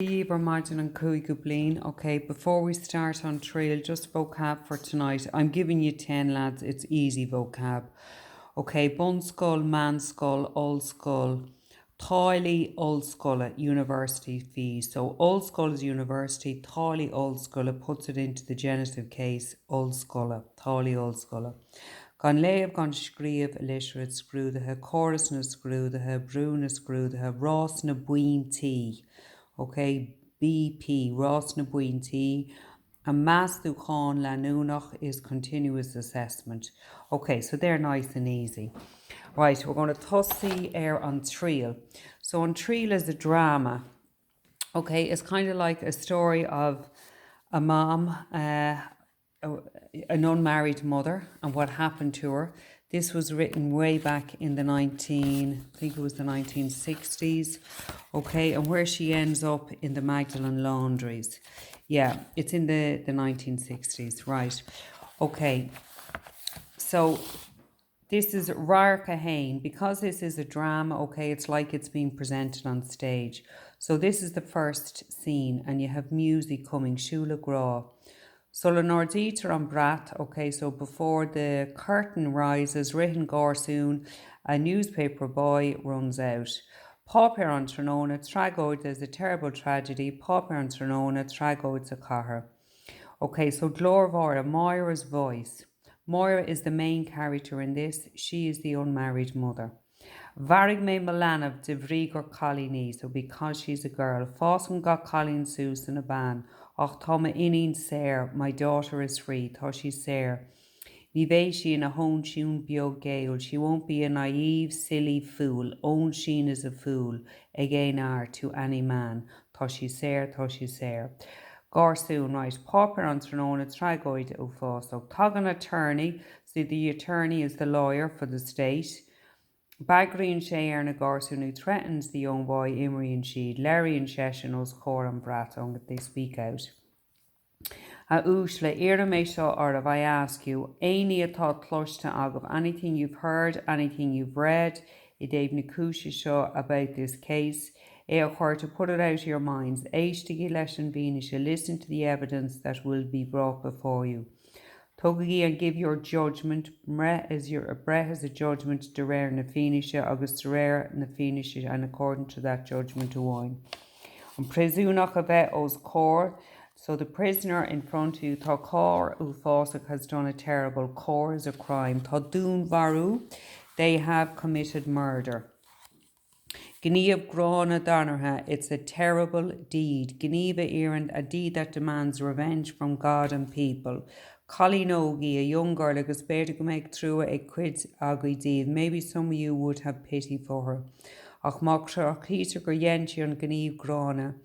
We're Martin and Cooey Goblin. Okay, before we start on trail, just vocab for tonight. I'm giving you 10 lads, it's easy vocab. Okay, bun skull, man skull, old skull. Táili old skull at university fees. So old skull is university, táili old skull puts it into the genitive case, old skull, táili old skull. Gan léamh gan scríomh illiterate scrúdathe, chorus na scrúdathe, brú na scrúdathe, rás na buintí. Okay, BP, Ross na buintí, and Mass Duchan Lanunach is continuous assessment. Okay, so they're nice and easy. Right, we're going to tussy air on Trial. So on Trial is a drama. Okay, it's kind of like a story of a mom, an unmarried mother, and what happened to her. This was written way back in the I think it was the 1960s, okay, and where she ends up in the Magdalen laundries. Yeah, it's in the 1960s, right. Okay, so this is Rar Kahane. Because this is a drama, okay, it's like it's being presented on stage. So this is the first scene, and you have music coming, Shula Gra. So Lenorditer on Brat, okay, so before the curtain rises, written Gorsoon, a newspaper boy runs out. Pauper on Trinona, Tragoid, there's a terrible tragedy. Pauper on Trinona, Tragoid's a caher. Okay, so Glorvora, Moira's voice. Moira is the main character in this. She is the unmarried mother. Varig me Milanav de Vrigor Colleen, so because she's a girl. Foscom got Colleen Susan a ban. Och Toma inin ser, my daughter is free, thought she's ser. Ni she in a hone tune bio gale. She won't be a naive, silly fool. Own sheen is a fool. Again are to any man. Thought she's ser, thought she's ser. Gorsoon, right, pauper on Trinona, Tragoid o Fosog. Tog an attorney, so the attorney is the lawyer for the state. Baggreen Share na Gorsoon, who threatens the young boy Imri and Sheed. Larry and Sheshanos, Cor and Bratong, they speak out. A úsle ira mé seo or if I ask you, aini atá cloiste agah, anything you've heard, anything you've read, I Dave Nakusha seo about this case, to put it out of your minds, éistigi leis an bhíne, listen to the evidence that will be brought before you. Tugagi and give your judgment. Brett is a judgment de rare na finisha, agus de rare na finisha, and according to that judgment to wine. And presunach a vet os core. So the prisoner in front of you, Tá Cor Ufosach has done a terrible. Cor is a crime. Tá Dún Varu, they have committed murder. Gníomh Grana Donnerha, it's a terrible deed. Gníomh Erand, a deed that demands revenge from God and people. Colleen Ogie, a young girl, agus better go make through a quid agui deed. Maybe some of you would have pity for her. Ach Moksha, Peter Gorienti and Gníomh Grana.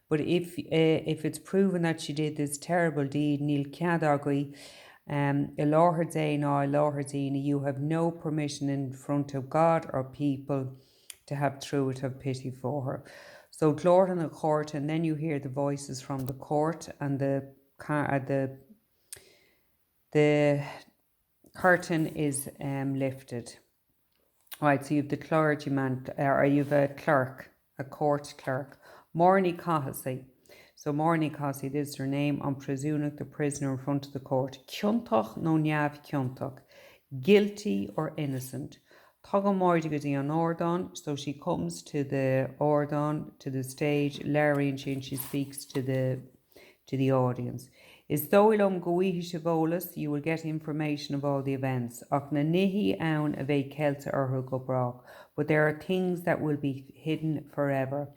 But if it's proven that she did this terrible deed, Neil Kiadagui, you have no permission in front of God or people to have through it of pity for her. So Glór in the court, and then you hear the voices from the court, and the curtain is lifted. Right, so you have the clergyman, or you have a clerk, a court clerk. Morni Kahasi. So Morni Kahasi, this is her name, on Presunach, the prisoner in front of the court. Kiontoch no nyav kiontoch. Guilty or innocent. Togo Mordigadi on Ordon. So she comes to the Ordon, to the stage, Larry, and she speaks to the audience. Is though ilum goihi shivolas, you will get information of all the events. Och na nihi aun ave kelta or brock. But there are things that will be hidden forever.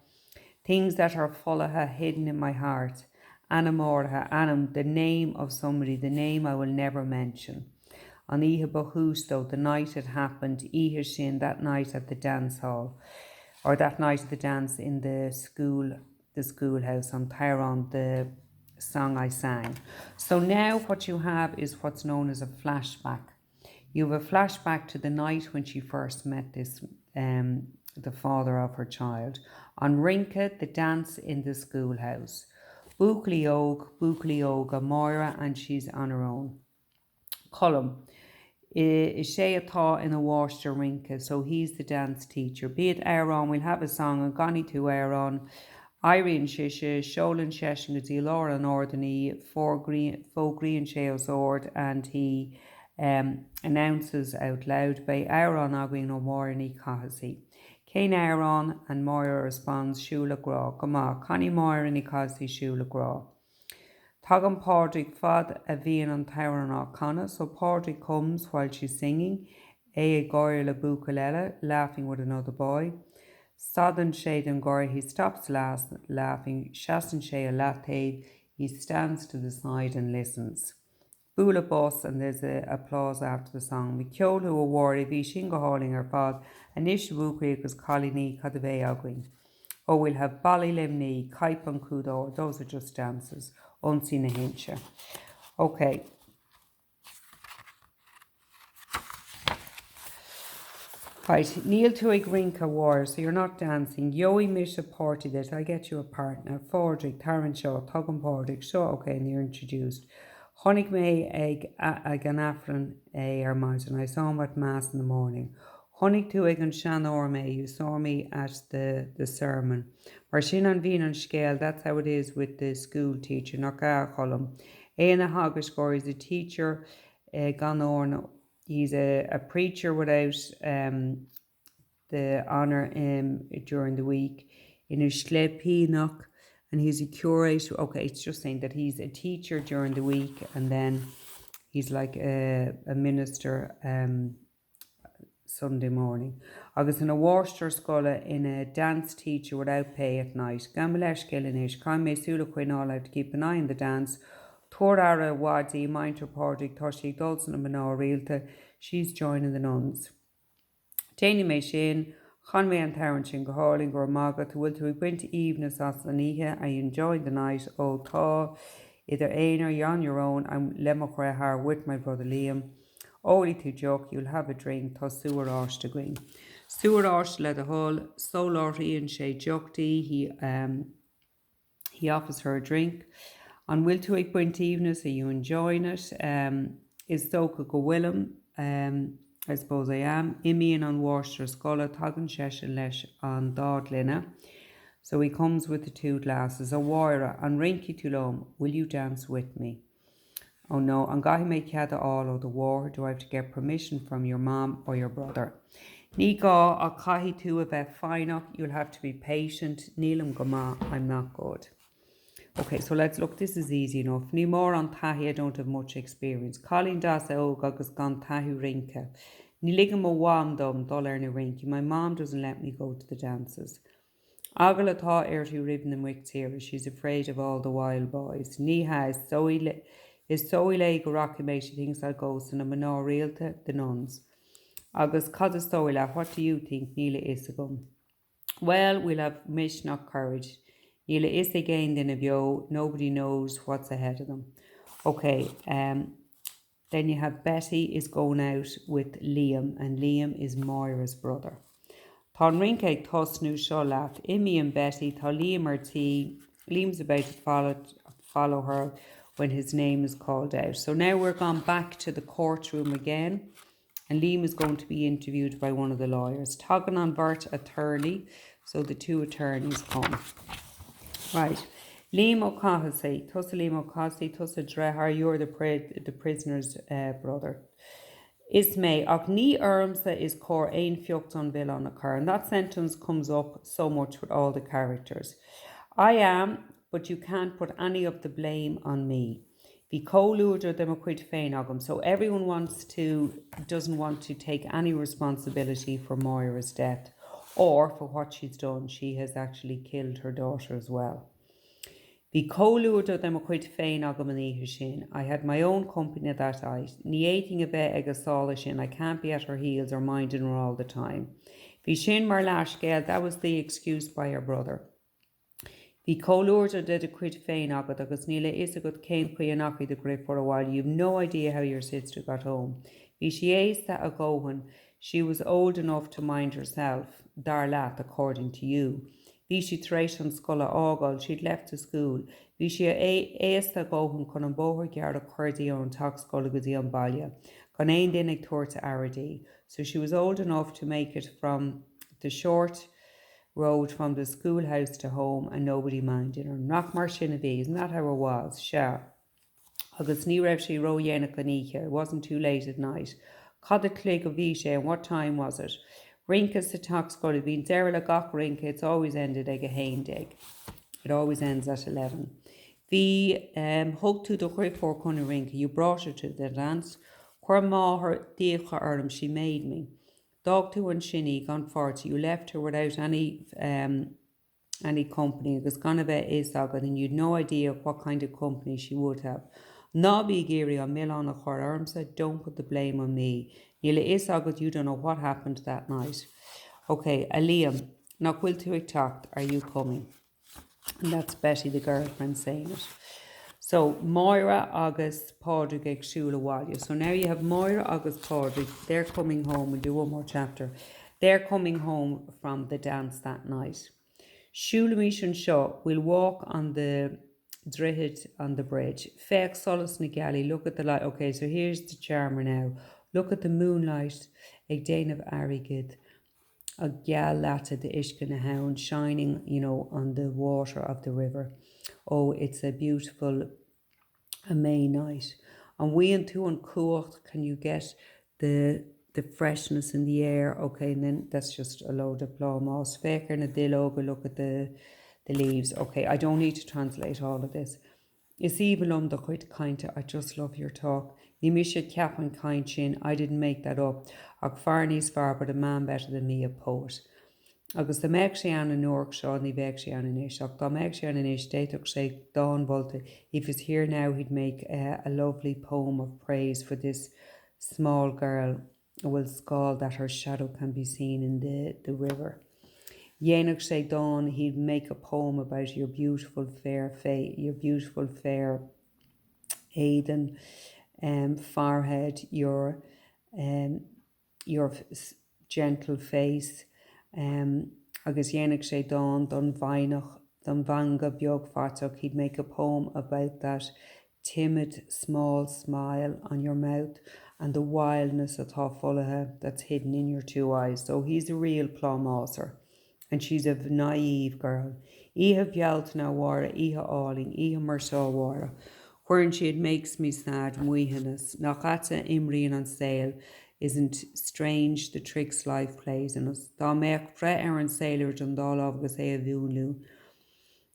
Things that are fullaha hidden in my heart. Anamorha, Anam, the name of somebody, the name I will never mention. On Iha Bahusto, the night it happened, Iha Shin, that night at the dance hall, or that night at the dance in the schoolhouse on Tyrone, the song I sang. So now what you have is what's known as a flashback. You have a flashback to the night when she first met this, the father of her child. On Rinka, the dance in the schoolhouse. Búclíoga, Moira, and she's on her own. Column. Is sé atá in a Worcester Rinka, so he's the dance teacher. Be it Aaron, we'll have a song, and Gani to Aaron, Irene Shisha, Sholin Sheshin is Laura Northern for Green Sheo Sword, and he announces out loud by Aaron Agwin O'Morini Kahasi. Kane Aaron and Moira responds Shula Gra. Gama Connie Moira ni Kahasi Shula Gra. Tagan Padraig fad a bhíonn an tabhair ná Conna, so Padraig comes while she's singing, a goir le bukalele, laughing with another boy. Stadan Shade and Gory, he stops laughing, Shastan Shay a latte, he stands to the side and listens. Bula boss, and there's a applause after the song. Mikiolu a worry, vi shinga hauling her fad, and Ishabu was Colini Kadave Agwin. Oh, we'll have Ballylimni, Kaip and Kudor, those are just dances. Unseen a hincha. Okay. Right, Neil Tuig Rinka War, so you're not dancing. Yoey Misha Porty that I'll get you a partner. Fordrick, Taran Shaw, Tugan Pordick, Shaw, okay, and you're introduced. Honig May Egg Ganafran Armand, and I saw him at Mass in the morning. Honig Tuig and Shan Orme, you saw me at the sermon. Marshin and Veen and Scale, that's how it is with the school teacher, Nakar Column. Aina Hagashgor is a teacher, Ganorn. He's a preacher without the honour during the week in Ushtle Peanock, and he's a curator. Okay, it's just saying that he's a teacher during the week, and then he's like a minister Sunday morning. Agus in a Worcester school in a dance teacher without pay at night. Gambalesh Gillinish, Kaime Sula Quinall have to keep an eye on the dance. Torara Wadi, Minter Pordic, Toshi Dulcin and Manor Realta, she's joining the nuns. Janie May Shane, Conway and Tarrant Shingaharling or Margaret, who will to went to evening Sassaniha, I enjoyed the night, oh Thaw, either Ain or you're on your own, I'm Lemocrahar with my brother Liam. Only to joke, you'll have a drink, Thaw Sewer Arsh to green. Sewer Arsh led the hall, Solar Ian Shay Jokti, he offers her a drink. On will to a point evening, so you enjoying it. Is Stoka go Willem, I suppose I am. Imian on Worcester, Scholar, Tagan Sheshin Lesh on Dardlina. So he comes with the two glasses. A Warra and Rinky Tulom, will you dance with me? Oh no, and Gahi make Kada all of the war. Do I have to get permission from your mom or your brother? Niga a Kahi tu about fine, you'll have to be patient. Neelam Gama, I'm not good. Okay, so let's look. This is easy enough. Ní mór an tahi, I don't have much experience. Colin das óg agus gan tahu rinka. Ní ligam mo wam dom dol erna rinky. My mom doesn't let me go to the dances. Agala tha ertu ribn the wick here. She's afraid of all the wild boys. Ní has so ile rocky she thinks I'll go so na manor realta the nuns. Agus cad what do you think Nila isagum? Well, we'll have Mishnah courage. Nila is again in a view, nobody knows what's ahead of them. Okay, then you have Betty is going out with Liam, and Liam is Moira's brother. Tá rinke tosnu sholat, Imi and Betty, tá Liam or T, Liam's about to follow her when his name is called out. So now we're gone back to the courtroom again, and Liam is going to be interviewed by one of the lawyers. Tagan on Bert attorney, so the two attorneys come. Right, Liam O'Cahasey, Tussa Liam O'Cahasey, Tussa Drehar, you're the prisoner's brother. Ismay, och ni ermsa is cor ein fiocht on bill on occur, and that sentence comes up so much with all the characters. I am, but you can't put any of the blame on me. Be co-luder them a quid fein ogum, so everyone doesn't want to take any responsibility for Moira's death. Or for what she's done, she has actually killed her daughter as well. Bhí cóúda dem a chuid féin agam an ihe sin. I had my own company that night. Ní éting a bheith ag asála sin. I can't be at her heels or minding her all the time. Bhí sin mar leis gael, that was the excuse by her brother. Bhí cóúda did a chuid féin agad agus níla is a good céim chuí anachí the grip for a while. You've no idea how your sister got home. Bhí she éista a gohan. She was old enough to mind herself. Darlat, according to you. Bhí she treish an scola ágáil, she'd left the school. Bhí she éasta gohan chun an bóthar gear a chuirdaí an tax scola go dtí an baile. Gan éon duine ag tuairta Aradí. So she was old enough to make it from the short road from the schoolhouse to home and nobody minded her. Knock mar sin a bhí, isn't that how it was? Sure. Agus ní raibh sé ro dhéanach le níche. It wasn't too late at night. Cad a clig a bhí sé, and what time was it? Rinkas sa taxcoil, bhín deire le gach rinca, it's always ended ag a haindig. It always ends at 11. Bhí thug tú do chuir for chun rinca, you brought her to the dance. Chuir máthair díobcha orm, she made me. Dog tú an sinní gone forty, you left her without any company, agus gan a bheith is agad, and you'd no idea what kind of company she would have. Nobby Geary on Milan a chor arm said, don't put the blame on me. Nila is agad, you don't know what happened that night. Okay, Liam, knock will to talk, are you coming? And that's Betty, the girlfriend, saying it. So Moira agus Padraig ag siúla bhaile. So now you have Moira agus Padraig, they're coming home, we'll do one more chapter. They're coming home from the dance that night. Siúla Mishan Shaw will walk on the Drihid on the bridge. Feck Solas na Galley, look at the light. Okay, so here's the charmer now. Look at the moonlight, ag Dane of Arigid, a gal latta the Ishka na hound, shining, on the water of the river. Oh, it's a beautiful May night. And we and two on Court, can you get the freshness in the air? Okay, and then that's just a load of plumos. Faker na diloga, look at the leaves. Okay, I don't need to translate all of this. It's even the quite kind. I just love your talk. You miss your cap and kind chin. I didn't make that up. Ag farney's far, but a man better than me, a poet. Agus the meag sé an Nork Shaw ni beg sé an inis. Ag da meag sé an inis, déitach sé Dawn Volte. If he's here now, he'd make a lovely poem of praise for this small girl. Will scald that her shadow can be seen in the river. Yenach sé Dawn, he'd make a poem about your beautiful fair Aidan, forehead, your gentle face. Agus Yenach sé Dawn, don Vainach, don Vanga Biog Fatok, he'd make a poem about that timid, small smile on your mouth and the wildness of Thafulaha that's hidden in your two eyes. So he's a real plumauser. And she's a naive girl. Iha Bjaltna Wara, Iha Alling, Iha Mersaw Wara. Wherein she it makes me sad, Muihanas. Nachata Imrian on sale. Isn't strange the tricks life plays in us. Da meach pre Aaron Sailor Jandal of Gasea Vulu.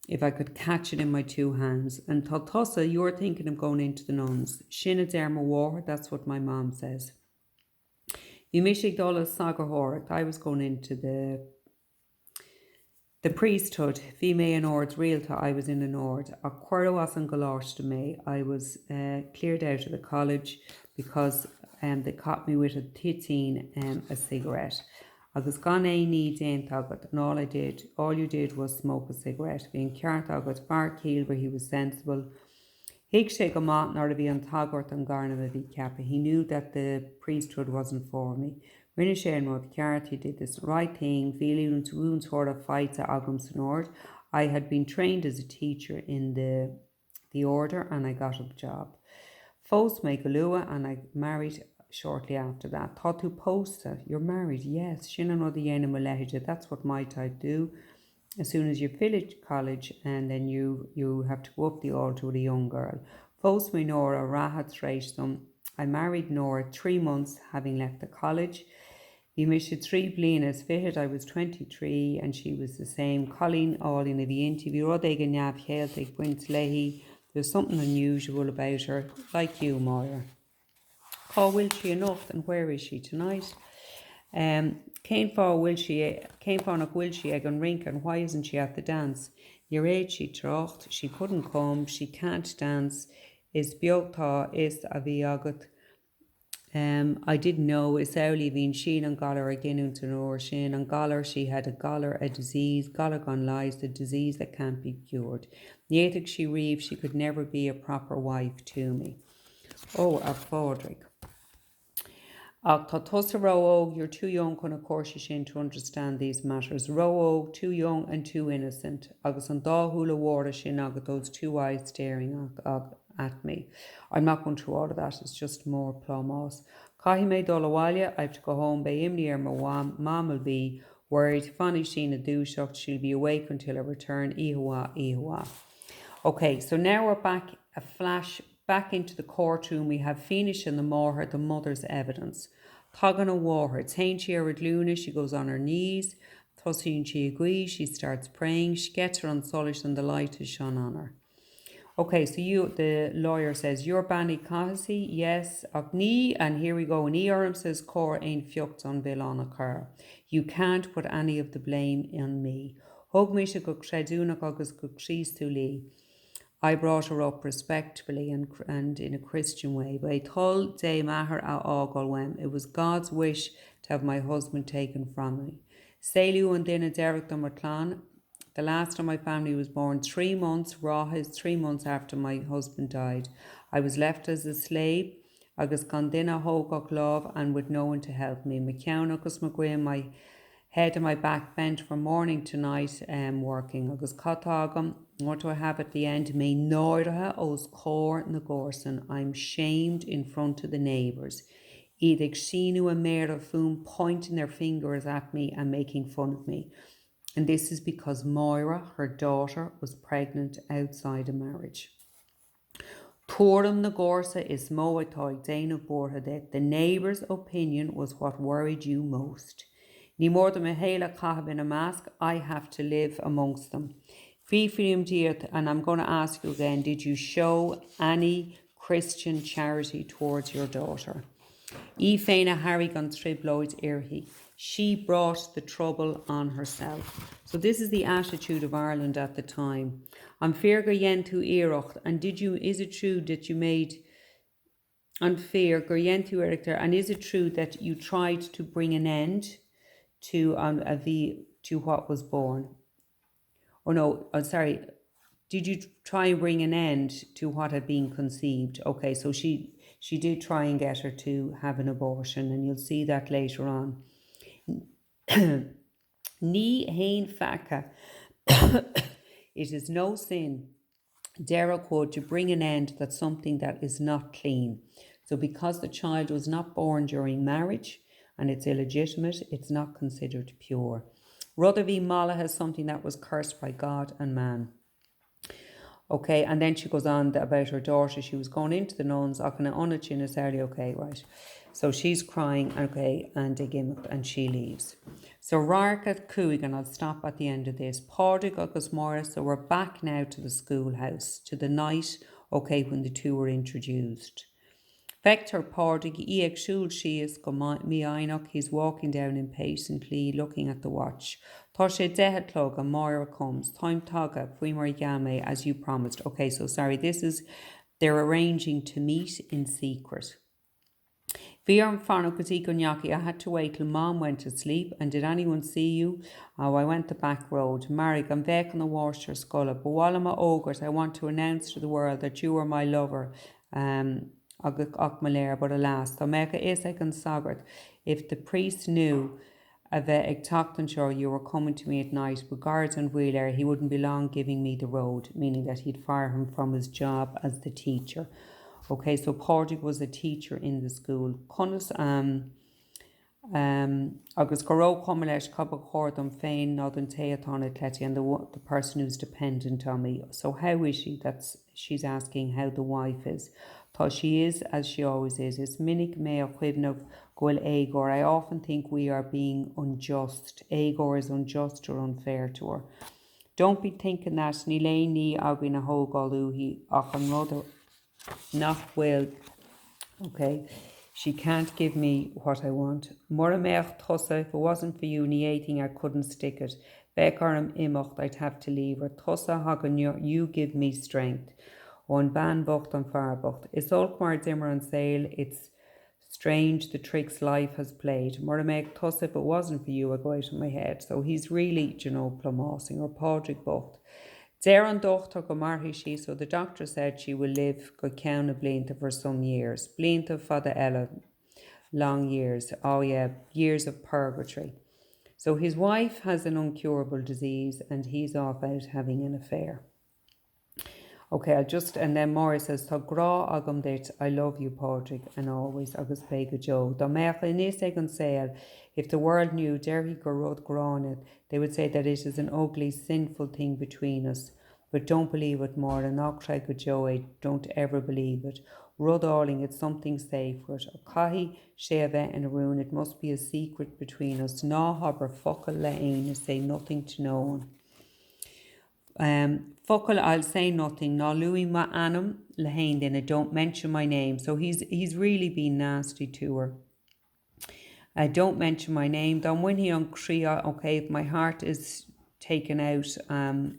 If I could catch it in my two hands. And Tossa, you're thinking of going into the nuns. Shinna Derma War, that's what my mom says. You mishig dollar saga horak. I was going into the priesthood. Fi me an ord realta, I was in an ord. A quarter was an galosh to me. I was cleared out of the college because they caught me with a titine a cigarette. Agus gan ní déint agat, and all you did was smoke a cigarette. Being ceart agat far keel where he was sensible. Hiig sé go mat nar a bhí an tagart an garna a bhí ceappa. He knew that the priesthood wasn't for me. Rinne sé an rud ceart, he did this right thing, feeling wounds sort of fights at Agam Sonord. I had been trained as a teacher in the order and I got a job. Fos me galua and I married shortly after that. Thought to posta, you're married, yes. Shin an the yena malehija, that's what my type do. As soon as you finish college and then you have to go up the altar with a young girl. Fos me Nora rahat them. I married Nora 3 months having left the college. We missed 3 blinas fitted. I was 23 and she was the same. Colleen all in the interview. Rodega nav Celtic Gwent Leahy. There's something unusual about her, like you, Moira. Oh, will she enough? And where is she tonight? Came for will she ag an rink, and why isn't she at the dance? Your age she trocht, she couldn't come, she can't dance. Is biogta is a viagat. I didn't know is early bhín sin an galar again into nor sin an galar she had a disease, galar gone lies, the disease that can't be cured. Nietig she reeve she could never be a proper wife to me. Oh, a Fodrick. Ach tá tosa Rowo, you're too young kun of course sin to understand these matters. Rowo, too young and too innocent. Agus an dá hula water sin agat those 2 eyes staring at me. I'm not going through all of that, it's just more plumos. Cahi me dolawalia, I have to go home by imni my mom will be Worried, Fanny Sheena Dushocht, she'll be awake until I return. Ihawa, Ihawa. Okay, so now we're back, a flash back into the courtroom. We have Phoenish and the Moher, the mother's evidence. Tagan a Waher, Tain she Luna, she goes on her knees. Tosin she agrees, she starts praying. She gets her on solish and the light is shone on her. Okay, so the lawyer says, you're Banny Kahasi, yes, Agni, and here we go. And Eorum says, Cor ain't fiocht on Bill on a car. You can't put any of the blame on me. Hug me go creduna agus go Christu. I brought her up respectfully and in a Christian way. But I told day Maher a Ogolwem, it was God's wish to have my husband taken from me. Sailu and Dina Derek the Merclan. The last of my family was born 3 months, raw is 3 months after my husband died. I was left as a slave, agus condina hogok love and with no one to help me. McKeown agus McGuinn, my head and my back bent from morning to night working. Agus catagam, what do I have at the end? Me noiraha os cor na gorson. I'm shamed in front of the neighbours. Idig shinu a mare of whom pointing their fingers at me and making fun of me. And this is because Moira, her daughter, was pregnant outside of marriage. Tuaram na Gorsa is moatoi Dana Borhadet. The neighbour's opinion was what worried you most. Ni more than Mahela Kahab in a mask, I have to live amongst them. And I'm going to ask you again, did you show any Christian charity towards your daughter? Ifeina Harrigan Tribloid Irhi. She brought the trouble on herself. So this is the attitude of Ireland at the time. Am fearga yentu irocht. And is it true that you made unfair yentu erector? And is it true that you tried to bring an end to what was born? Oh no, sorry. Did you try and bring an end to what had been conceived? Okay, so she did try and get her to have an abortion, and you'll see that later on. Ni hain faka. It is no sin, Derek to bring an end to something that is not clean. So because the child was not born during marriage and it's illegitimate, it's not considered pure. Ruthervi Mala has something that was cursed by God and man. Okay, and then she goes on about her daughter. She was going into the nuns, okay, right. So she's crying, okay, and she leaves. So Rarkat Kuig, and I'll stop at the end of this. Pordig agus Morris, so we're back now to the schoolhouse, to the night, okay, when the two were introduced. Vector Pordig, Ieg Shul she is go mi Einok, he's walking down impatiently, looking at the watch. Toshe Dehetlog, and Moira comes. Time Taga, Fuimar Yame, as you promised. Okay, so sorry, they're arranging to meet in secret. Viarm Farno Kazikonyaki, I had to wait till Mom went to sleep. And did anyone see you? Oh, I went the back road. Marig, I'm back on the washer scholar. But while I'm ogres, I want to announce to the world that you are my lover. But alas, the Mecca is I can sagart. If the priest knew of sure you were coming to me at night with guards and wheeler, he wouldn't be long giving me the road, meaning that he'd fire him from his job as the teacher. Okay, so Portig was a teacher in the school. Conas agus goro comelesh cabachordum fein northern teaton atleti, and the person who's dependent on me. So how is she? She's asking how the wife is. Thought she is as she always is. It's minik mea quivnov gwil Agor. I often think we are being unjust. Agor is unjust or unfair to her. Don't be thinking that ni lay ni agin a hogolu he achan mother. Not well. Okay, she can't give me what I want. Moramech tossa, if it wasn't for you, ni eating I couldn't stick it. Bekaram imocht, I'd have to leave her. Tossa hagan you give me strength. On ban bocht and far bocht. It's all quite dimmer on sale. It's strange the tricks life has played. Moramech tossa, if it wasn't for you, I go out of my head. So he's really, plumossing or Padraig bocht. Deran dochter go marhi she, so the doctor said she will live go count a blinta for some years. Blinta for the Ella, long years. Oh yeah, years of purgatory. So his wife has an incurable disease and he's off out having an affair. Okay, and then Maura says, Tá grá agam dit, I love you, Padraig, and always, agus Pega Joe. Dá meach inis ag an sail, if the world knew Derry go rud granite, they would say that it is an ugly, sinful thing between us. But don't believe it, Maura, nach go Joe, don't ever believe it. Rudalling, it's something sacred. Cahi Sheva and Arun, it must be a secret between us. Na haber focal lein, say nothing to no one. Focal, I'll say nothing. Na Louis ma anum lehain then don't mention my name. So he's really been nasty to her. Don't mention my name. Then when he on Kriya, okay, if my heart is taken out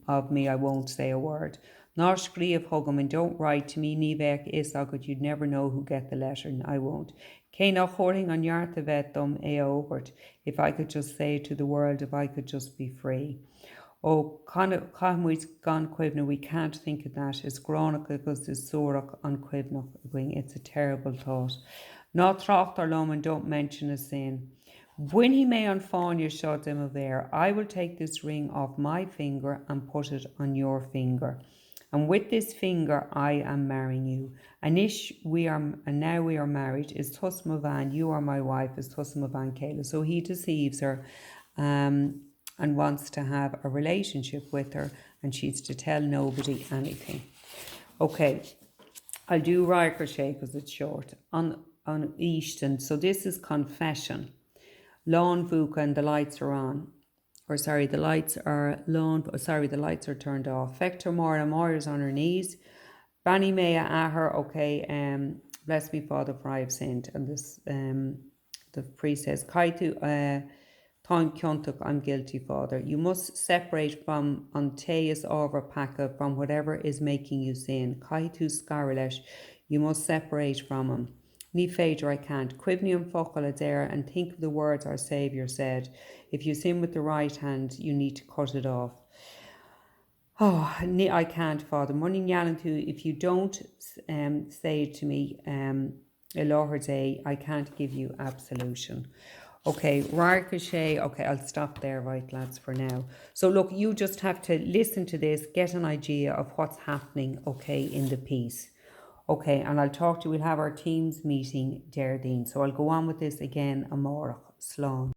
of me, I won't say a word. Nor scríomh hugam and don't write to me nívech is agad, you'd never know who get the letter, and I won't. Cé nach choring an yarta vet dom ogurt. If I could just say to the world, if I could just be free. Oh, Cahamwys gan Quivna, we can't think of that. It's Gronach because it's Sorach on Quivnach. It's a terrible thought. Not Tracht or Loman, don't mention a sin. When he may on Fáinne shot them of air, I will take this ring off my finger and put it on your finger. And with this finger I am marrying you. And now we are married. Is Tusma Van, you are my wife, is Tusma Van Kayla. So he deceives her and wants to have a relationship with her, and she's to tell nobody anything. Okay, I'll do Ricochet because it's short. On Easton, so this is confession. Lawn Vuka and the lights are on. The lights are turned off. Vector Moira's on her knees. Banny Maya at her, okay, bless me, Father, for I have sinned. And this, the priest says, Kaitu, Táim Kiontuk, I'm guilty, Father. You must separate from Antaeus over Paka, from whatever is making you sin. Kaitu Scarilesh, you must separate from him. Ní féidir, I can't. Quivnium focal there, and think of the words our Saviour said. If you sin with the right hand, you need to cut it off. Oh, I can't, Father. Morning Yalantu, if you don't say it to me, Elohar Day, I can't give you absolution. Okay, Ricochet. Okay, I'll stop there, right, lads, for now. So look, you just have to listen to this, get an idea of what's happening, okay, in the piece. Okay, and I'll talk to you, we'll have our teams meeting, Deirdre. So I'll go on with this again, Amorach, Slán.